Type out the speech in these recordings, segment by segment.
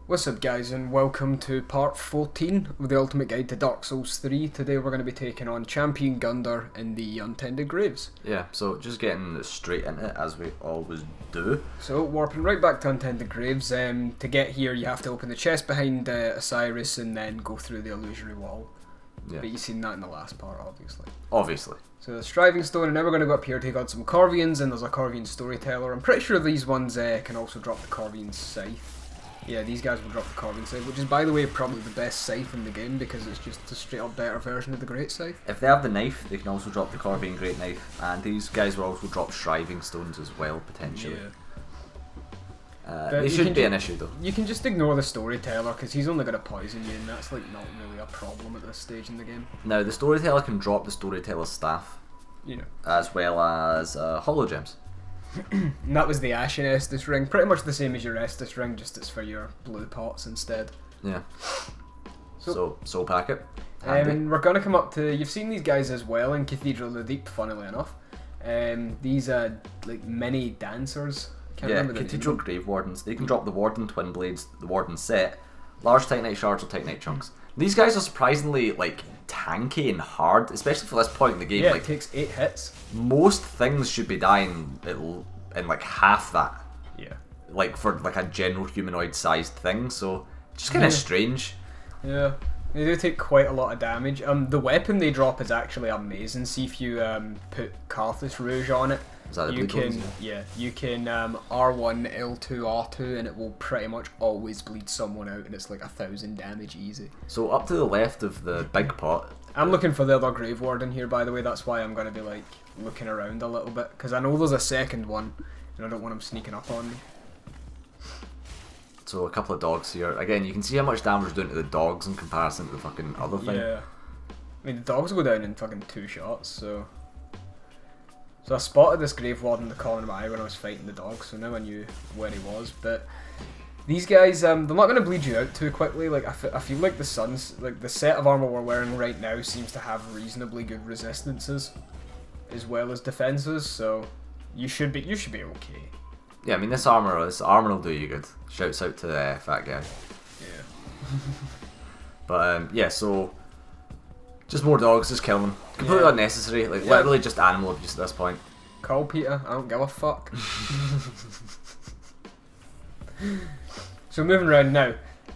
What's up guys, and welcome to part 14 of the Ultimate Guide to Dark Souls 3. Today we're going to be taking on Champion Gunder in the Untended Graves. Yeah, so just getting straight into it as we always do. So warping right back to Untended Graves. To get here you have to open the chest behind Osiris and then go through the illusory wall. Yeah. But you've seen that in the last part, obviously. Obviously. So the Striving Stone, and now we're going to go up here, take on some Corvians, and there's a Corvian Storyteller. I'm pretty sure these ones can also drop the Corvian Scythe. Yeah, these guys will drop the Corvian Scythe, which is, by the way, probably the best scythe in the game because it's just a straight up better version of the Great Scythe. If they have the knife, they can also drop the Corvian Great Knife, and these guys will also drop Striving Stones as well, potentially. Yeah. They shouldn't be an issue though. You can just ignore the Storyteller because he's only going to poison you, and that's like not really a problem at this stage in the game. Now, the Storyteller can drop the Storyteller's Staff, You know. as well as Hollow Gems. And that was the Ashen Estus ring, pretty much the same as your Estus ring, just it's for your blue pots instead. Yeah. So Soul Packet. And we're going to come up to, you've seen these guys as well in Cathedral of the Deep, funnily enough. These are like mini dancers. Can't remember the Cathedral Grave Wardens. They can drop the Warden Twin Blades, the Warden Set, large Titanite Shards or Titanite Chunks. These guys are surprisingly like tanky and hard, especially for this point in the game. Yeah, like, it takes 8 hits. most things should be dying in like half that. Yeah. Like for like a general humanoid sized thing, so just kind of strange. Yeah. They do take quite a lot of damage. The weapon they drop is actually amazing. See if you put Carthus Rouge on it. Is that the You blue can, ones? you can R1, L2, R2, and it will pretty much always bleed someone out, and it's like 1,000 damage easy. So up to the left of the big pot. I'm looking for the other Grave Warden here, by the way. That's why I'm going to be like looking around a little bit, because I know there's a second one, and I don't want him sneaking up on me. So a couple of dogs here. Again, you can see how much damage we're doing to the dogs in comparison to the fucking other thing. Yeah. I mean, the dogs go down in fucking 2 shots, so... So I spotted this Grave Warden in the corner of my eye when I was fighting the dog, so now I knew where he was, but... These guys, they're not going to bleed you out too quickly. Like, I feel like the set of armor we're wearing right now seems to have reasonably good resistances, as well as defenses, so... You should be okay. Yeah, I mean this armor will do you good. Shouts out to the fat guy. Yeah. But yeah, so just more dogs, just kill them. Completely unnecessary, like literally just animal abuse at this point. Call Peter, I don't give a fuck. So moving around now,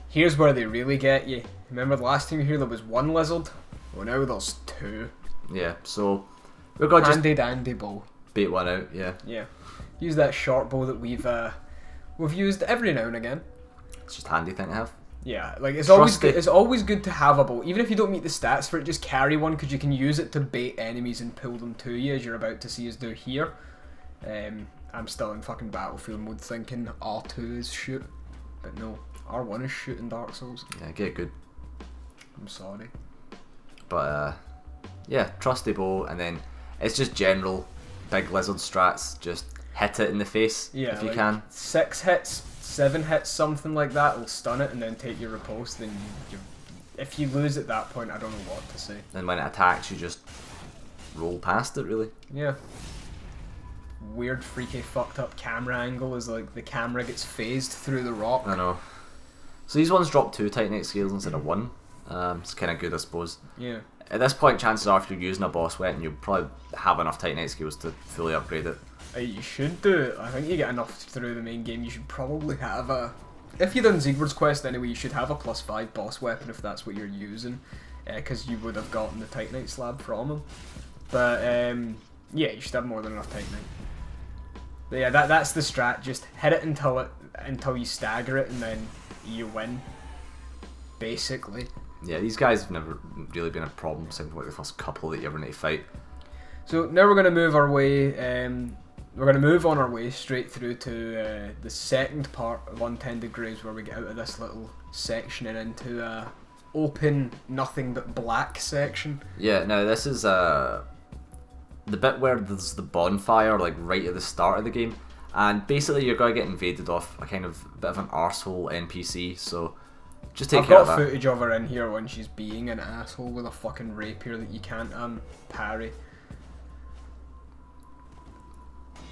here's where they really get you. Remember the last time you were here there was 1 lizard? Well now there's 2. Yeah, so we're gonna just Handy dandy bow. bait one out, yeah. Yeah. Use that short bow that we've used every now and again. It's just a handy thing to have. Yeah, like it's Trusty. always good to have a bow, even if you don't meet the stats for it. Just carry one because you can use it to bait enemies and pull them to you, as you're about to see us do here. I'm still in fucking battlefield mode thinking R2 is shoot, but no, R1 is shoot in Dark Souls. Yeah, get good. I'm sorry. But yeah, trusty bow, and then it's just general big lizard strats. Just hit it in the face if you like can. 6 hits, 7 hits, something like that will stun it and then take your riposte. Then if you lose at that point, I don't know what to say. And when it attacks, you just roll past it, really. Yeah. Weird, freaky, fucked up camera angle is like the camera gets phased through the rock. I know. So these ones drop 2 Titanite scales instead of 1. It's kind of good, I suppose. Yeah. At this point, chances are if you're using a boss weapon, you'll probably have enough Titanite scales to fully upgrade it. You should do it. I think you get enough through the main game. You should probably have a... If you've done Siegward's Quest anyway, you should have a +5 boss weapon if that's what you're using. Because you would have gotten the Titanite slab from him. But, yeah, you should have more than enough Titanite. But yeah, that's the strat. Just hit it until you stagger it and then you win. Basically. Yeah, these guys have never really been a problem except for like the first couple that you ever need to fight. So now we're going to move our way, we're going to move on our way straight through to the second part of Untended Graves, where we get out of this little section and into a open, nothing but black section. Yeah, now this is the bit where there's the bonfire, like right at the start of the game, and basically you're going to get invaded off a kind of bit of an arsehole NPC, so just take I've care got of that. footage of her in here when she's being an asshole with a fucking rapier that you can't parry.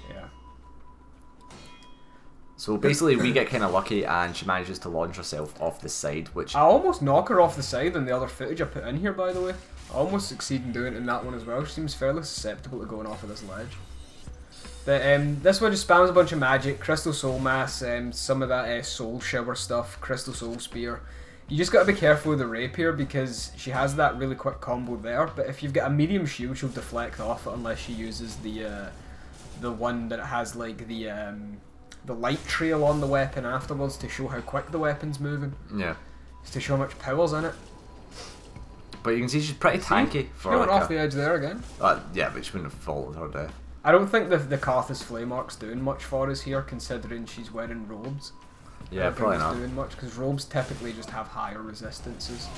Yeah. So basically, we get kind of lucky, and she manages to launch herself off the side, which... I almost knock her off the side in the other footage I put in here, by the way. I almost succeed in doing it in that one as well. She seems fairly susceptible to going off of this ledge. But this one just spams a bunch of magic, Crystal Soul Mass, some of that Soul Shower stuff, Crystal Soul Spear. You just gotta be careful with the Rapier because she has that really quick combo there, but if you've got a medium shield, she'll deflect off it unless she uses the one that has like the light trail on the weapon afterwards to show how quick the weapon's moving. Yeah. Just to show how much power's in it. But you can see she's pretty tanky. She went off the edge there again. Yeah, but she wouldn't have fallen to her death. I don't think the Karthus Flame Arc's doing much for us here, considering she's wearing robes. Yeah, probably not doing much because robes typically just have higher resistances,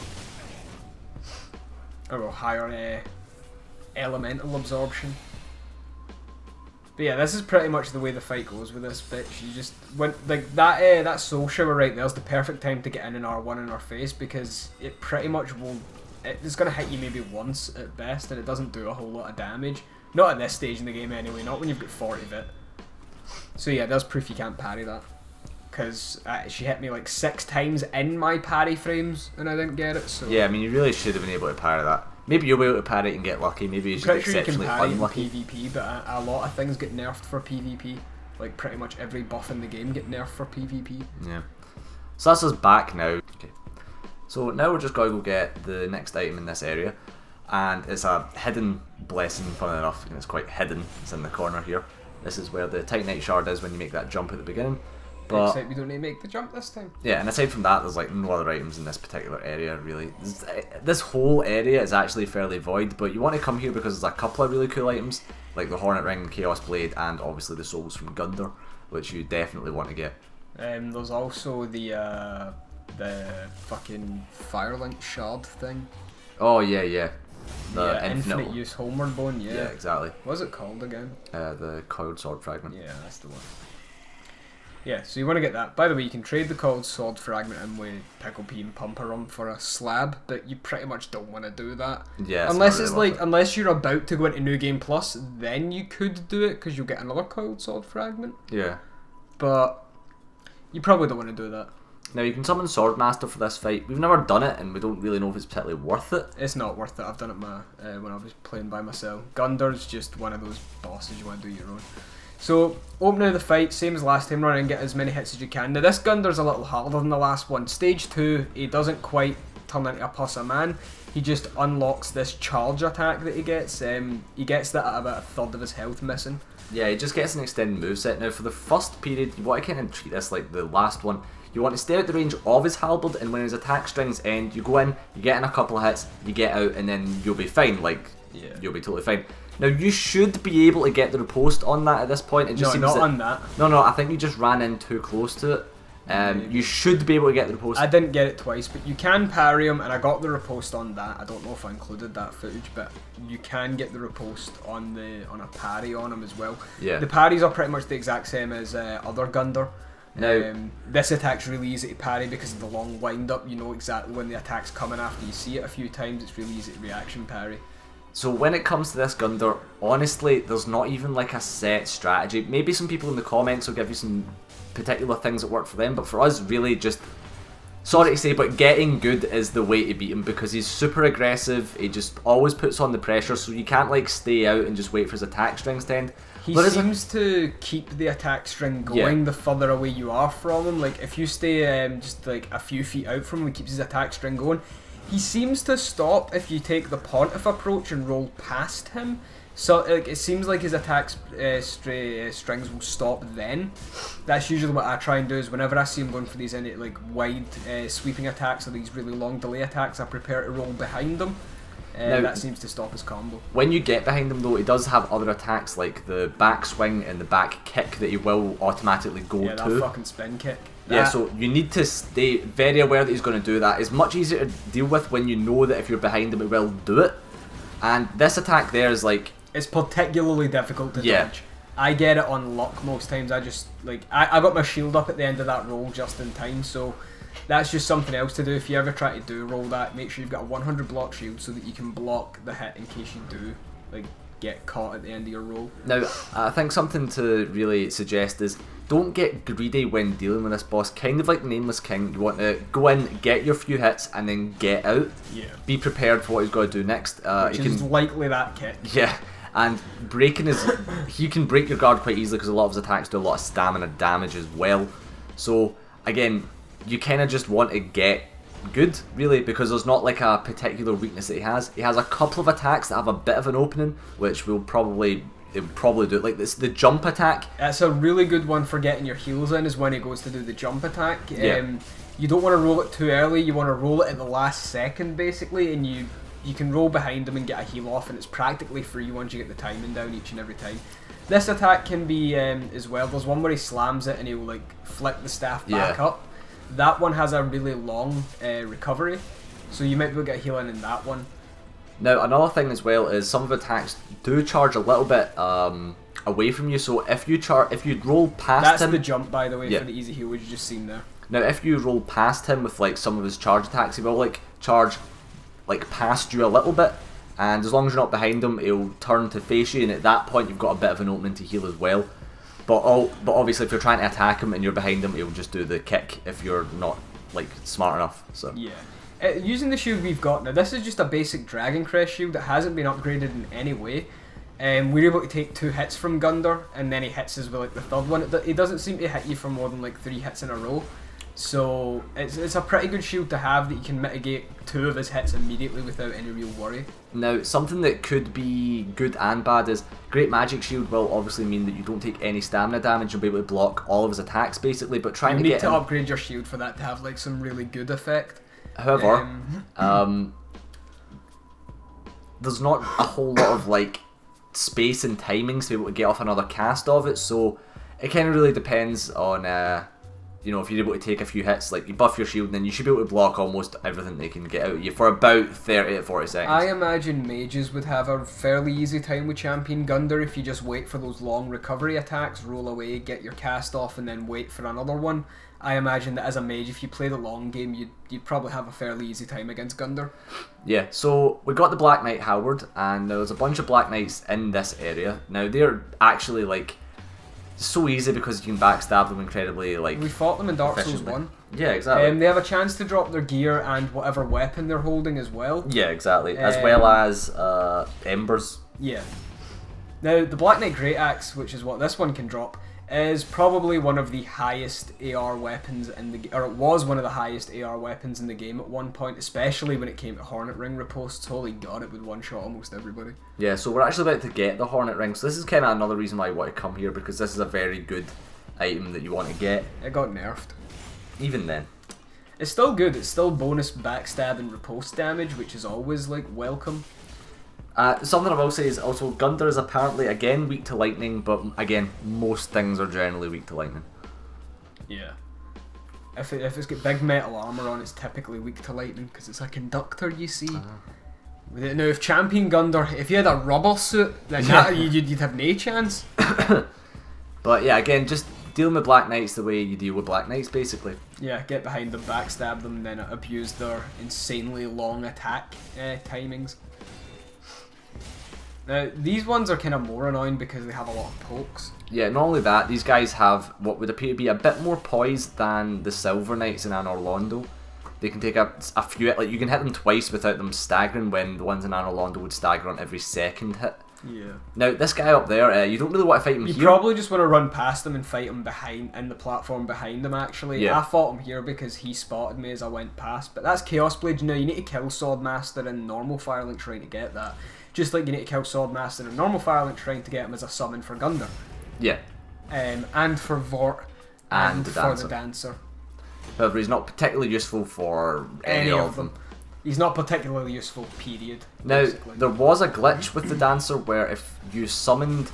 or well, higher elemental absorption. But yeah, this is pretty much the way the fight goes with this bitch. You just went like that. That Soul Shower right there's the perfect time to get in an R1 in her face because it pretty much will. It's gonna hit you maybe once at best, and it doesn't do a whole lot of damage. Not at this stage in the game anyway. Not when you've got 40 of it. So yeah, there's proof you can't parry that. Because she hit me like 6 times in my parry frames and I didn't get it. So yeah, I mean, you really should have been able to parry that. Maybe you'll be able to parry it and get lucky. Maybe you're just exceptionally unlucky. You can parry in PvP, but a lot of things get nerfed for PvP. Like pretty much every buff in the game get nerfed for PvP. Yeah. So that's us back now. Okay. So now we're just going to go get the next item in this area. And it's a hidden blessing, funnily enough, and it's quite hidden. It's in the corner here. This is where the Titanite shard is when you make that jump at the beginning. But except we don't need to make the jump this time. Yeah, and aside from that, there's like no other items in this particular area, really. This whole area is actually fairly void, but you want to come here because there's a couple of really cool items, like the Hornet Ring, Chaos Blade, and obviously the souls from Gundar, which you definitely want to get. There's also the fucking Firelink shard thing. Oh yeah. The infinite use Homeward Bone, yeah. Yeah, exactly. What's it called again? The Coiled Sword Fragment. Yeah, that's the one. Yeah, so you want to get that. By the way, you can trade the Coiled Sword Fragment in with Pickle Pea and Pumper Rum for a slab, but you pretty much don't want to do that. Yeah, unless it's like, unless you're about to go into New Game Plus, then you could do it because you'll get another Coiled Sword Fragment. Yeah. But you probably don't want to do that. Now you can summon Swordmaster for this fight. We've never done it, and we don't really know if it's particularly worth it. It's not worth it. I've done it when I was playing by myself. Gundar's just one of those bosses you want to do your own. So, opening of the fight, same as last time, run and get as many hits as you can. Now this Gundar's a little harder than the last one. Stage 2, he doesn't quite turn into a puss man. He just unlocks this charge attack that he gets. He gets that at about a third of his health missing. Yeah, he just gets an extended moveset. Now for the first period, you want to kind of treat this like the last one. You want to stay out the range of his halberd, and when his attack strings end, you go in, you get in a couple of hits, you get out, and then you'll be fine. Like, yeah, you'll be totally fine. Now you should be able to get the riposte on that at this point. It just seems not that, on that. No, I think you just ran in too close to it. You should be able to get the riposte. I didn't get it twice, but you can parry him, and I got the riposte on that. I don't know if I included that footage, but you can get the riposte on a parry on him as well. Yeah. The parries are pretty much the exact same as other Gundar. Now, this attack's really easy to parry because of the long wind up. You know exactly when the attack's coming after you see it a few times. It's really easy to reaction parry. So when it comes to this Gundar, honestly, there's not even like a set strategy. Maybe some people in the comments will give you some particular things that work for them, but for us, really just, sorry to say, but getting good is the way to beat him because he's super aggressive. He just always puts on the pressure, so you can't like stay out and just wait for his attack strings to end. He seems to keep the attack string going the further away you are from him. Like if you stay just like a few feet out from him, he keeps his attack string going. He seems to stop if you take the pontiff approach and roll past him. So like, it seems like his attack strings will stop then. That's usually what I try and do is whenever I see him going for these any like wide sweeping attacks or these really long delay attacks, I prepare to roll behind him. Now, that seems to stop his combo. When you get behind him though, he does have other attacks like the back swing and the back kick that he will automatically go to. Yeah, that fucking spin kick. Yeah, so you need to stay very aware that he's going to do that. It's much easier to deal with when you know that if you're behind him, he will do it. And this attack there is like... It's particularly difficult to dodge. I get it on luck most times. I just, like, I got my shield up at the end of that roll just in time, so that's just something else to do. If you ever try to do roll that, make sure you've got a 100 block shield so that you can block the hit in case you do, like, get caught at the end of your roll. Now, I think something to really suggest is don't get greedy when dealing with this boss. Kind of like the Nameless King, you want to go in, get your few hits, and then get out. Yeah. Be prepared for what he's got to do next. Which is likely that kick. Yeah, and breaking is... he can break your guard quite easily because a lot of his attacks do a lot of stamina damage as well. So, again, you kind of just want to get good, really, because there's not like a particular weakness that he has. He has a couple of attacks that have a bit of an opening, which will probably... it would probably do it. Like this, the jump attack. It's a really good one for getting your heals in, is when it goes to do the jump attack. Yeah. You don't want to roll it too early, you want to roll it at the last second basically, and you can roll behind them and get a heal off, and it's practically free once you get the timing down each and every time. This attack can be as well, there's one where he slams it and he'll like flick the staff back up. That one has a really long recovery, so you might be able to get a heal in that one. Now, another thing as well is some of the attacks do charge a little bit away from you. So if you roll past him, that's the jump, by the way, for the easy heal which you just seen there. Now, if you roll past him with like some of his charge attacks, he will like charge like past you a little bit, and as long as you're not behind him, he'll turn to face you, and at that point, you've got a bit of an opening to heal as well. But obviously, if you're trying to attack him and you're behind him, he'll just do the kick if you're not like smart enough. So yeah. Using the shield we've got now, this is just a basic Dragon Crest shield that hasn't been upgraded in any way. We're able to take 2 hits from Gundar, and then he hits us with like the third one. It doesn't seem to hit you for more than like 3 hits in a row. So it's a pretty good shield to have that you can mitigate 2 of his hits immediately without any real worry. Now, something that could be good and bad is Great Magic Shield will obviously mean that you don't take any stamina damage. You'll be able to block all of his attacks basically, but trying to get... You need to upgrade your shield for that to have like some really good effect. However, there's not a whole lot of like space and timings to be able to get off another cast of it, so it kind of really depends on you know, if you're able to take a few hits, like you buff your shield, then you should be able to block almost everything they can get out of you for about 30 to 40 seconds. I imagine mages would have a fairly easy time with Champion Gundar if you just wait for those long recovery attacks, roll away, get your cast off, and then wait for another one. I imagine that as a mage, if you play the long game, you'd probably have a fairly easy time against Gundar. Yeah, so we got the Black Knight Howard, and there's a bunch of Black Knights in this area. Now they're actually like so easy because you can backstab them incredibly like. We fought them in Dark Souls 1. Yeah, exactly. They have a chance to drop their gear and whatever weapon they're holding as well. Yeah, exactly. As well as embers. Yeah. Now the Black Knight Great Axe, which is what this one can drop, is probably one of the highest AR weapons in the or it was one of the highest AR weapons in the game at one point, especially when it came to Hornet Ring riposts. Holy god, it would one-shot almost everybody. Yeah, so we're actually about to get the Hornet Ring, so this is kind of another reason why I want to come here, because this is a very good item that you want to get. It got nerfed. Even then. It's still good, it's still bonus backstab and riposte damage, which is always like welcome. Something I will say is also Gundar is apparently again weak to lightning, but again most things are generally weak to lightning. Yeah. If it's got big metal armor on, it's typically weak to lightning because it's a conductor, you see. Now, if Champion Gundar, if you had a rubber suit, then you'd have no chance. But yeah, again, just dealing with Black Knights the way you deal with Black Knights, basically. Yeah, get behind them, backstab them, then abuse their insanely long attack timings. Now, these ones are kind of more annoying because they have a lot of pokes. Yeah, not only that, these guys have what would appear to be a bit more poise than the Silver Knights in Anor Londo. They can take a few, like you can hit them twice without them staggering, when the ones in Anor Londo would stagger on every second hit. Yeah. Now, this guy up there, you don't really want to fight him here. You probably just want to run past him and fight him in the platform behind him, actually. Yeah. I fought him here because he spotted me as I went past, but that's Chaos Blade. You know, you need to kill Swordmaster in normal Firelink Shrine to get that. Just like you need to kill Swordmaster in normal Firelink Shrine to get him as a summon for Gundar. Yeah. And for Vort and for the Dancer. However, he's not particularly useful for any of them. He's not particularly useful, period. Now, basically. there was a glitch with the Dancer where if you summoned...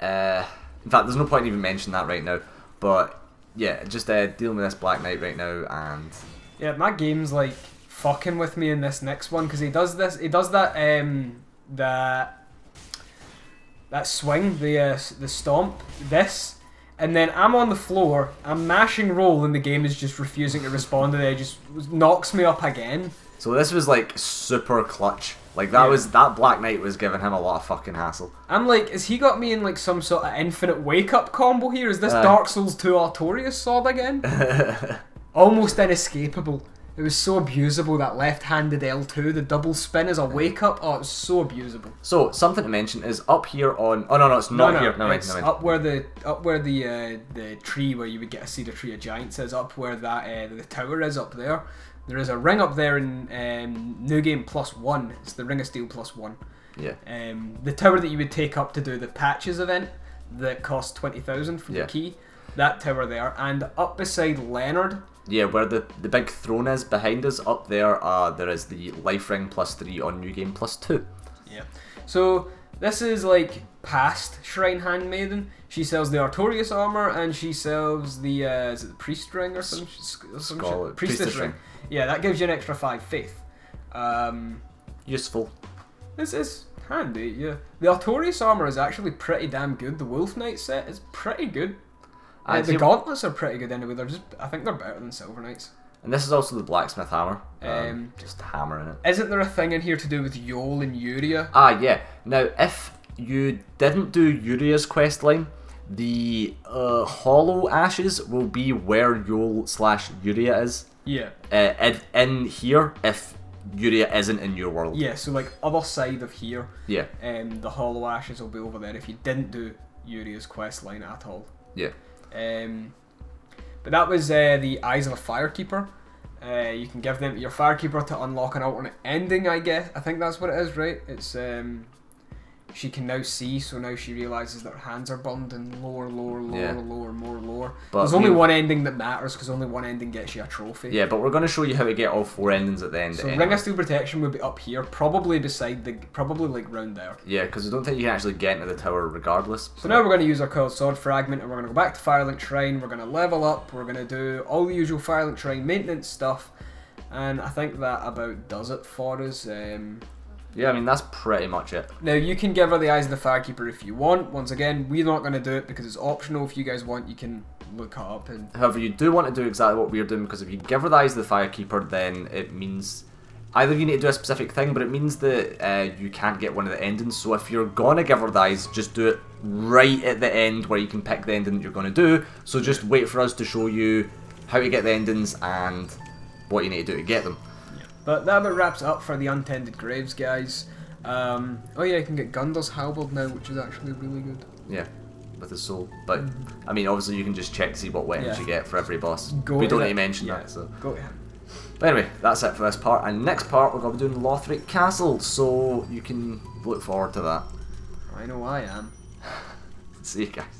in fact, there's no point in even mentioning that right now. But, yeah, just dealing with this Black Knight right now, and... Yeah, my game's, like, fucking with me in this next one, because he does that, that swing, the stomp, this, And then I'm on the floor, I'm mashing roll, and the game is just refusing to respond, and it just knocks me up again. So this was like super clutch. Like that Black Knight was giving him a lot of fucking hassle. I'm like, has he got me in like some sort of infinite wake up combo here? Is this Dark Souls 2 Artorias sword again? Almost inescapable. It was so abusable, that left-handed L2, the double spin as a wake up. Oh, it was so abusable. So something to mention is up here on. Oh no, it's not here. No, it's up where the tree where you would get to see the Tree of Giants is, up where that the tower is up there. There is a ring up there in New Game +1. It's the Ring of Steel +1. Yeah. The tower that you would take up to do the Patches event that cost 20,000 for the key. That tower there, and up beside Leonard. Yeah, where the big throne is behind us, up there, there is the Life Ring +3 on New Game +2. Yeah. So this is like past Shrine Handmaiden. She sells the Artorias armor, and she sells the is it the Priest Ring or some shit? Priestess Ring. Yeah, that gives you an extra 5 faith. Useful. This is handy. Yeah. The Artorias armor is actually pretty damn good. The Wolf Knight set is pretty good. The gauntlets are pretty good anyway. I think they're better than Silver Knights. And this is also the Blacksmith hammer. Just hammering it. Isn't there a thing in here to do with Yol and Yuria? Ah, yeah. Now, if you didn't do Yuria's quest line, the Hollow Ashes will be where Yol/Yuria is. Yeah. In here, if Yuria isn't in your world. Yeah, so like other side of here. Yeah. The Hollow Ashes will be over there if you didn't do Yuria's quest line at all. Yeah. But that was the Eyes of a Firekeeper. You can give them your Firekeeper to unlock an alternate ending, I guess. I think that's what it is, right? It's she can now see, so now she realises that her hands are burned, and lower, more lower. But there's only one ending that matters, because only one ending gets you a trophy. Yeah, but we're going to show you how to get all 4 endings at the end. So Ring of Steel Protection would be up here, probably beside probably like round there. Yeah, because I don't think you can actually get into the tower regardless. So now we're going to use our Coiled Sword Fragment, and we're going to go back to Firelink Shrine, we're going to level up, we're going to do all the usual Firelink Shrine maintenance stuff, and I think that about does it for us. Yeah, I mean, that's pretty much it. Now, you can give her the Eyes of the Firekeeper if you want. Once again, we're not going to do it because it's optional. If you guys want, you can look it up. However, you do want to do exactly what we're doing, because if you give her the Eyes of the Firekeeper, then it means either you need to do a specific thing, but it means that you can't get one of the endings. So if you're going to give her the Eyes, just do it right at the end where you can pick the ending that you're going to do. So just wait for us to show you how to get the endings and what you need to do to get them. But that about wraps it up for the Untended Graves, guys. Oh yeah, you can get Gundar's Halberd now, which is actually really good. Yeah, with his soul. But, I mean, obviously you can just check to see what weapons you get for every boss. We don't need to mention that, so. Go to him. But anyway, that's it for this part. And next part, we're going to be doing Lothric Castle, so you can look forward to that. I know I am. See you guys.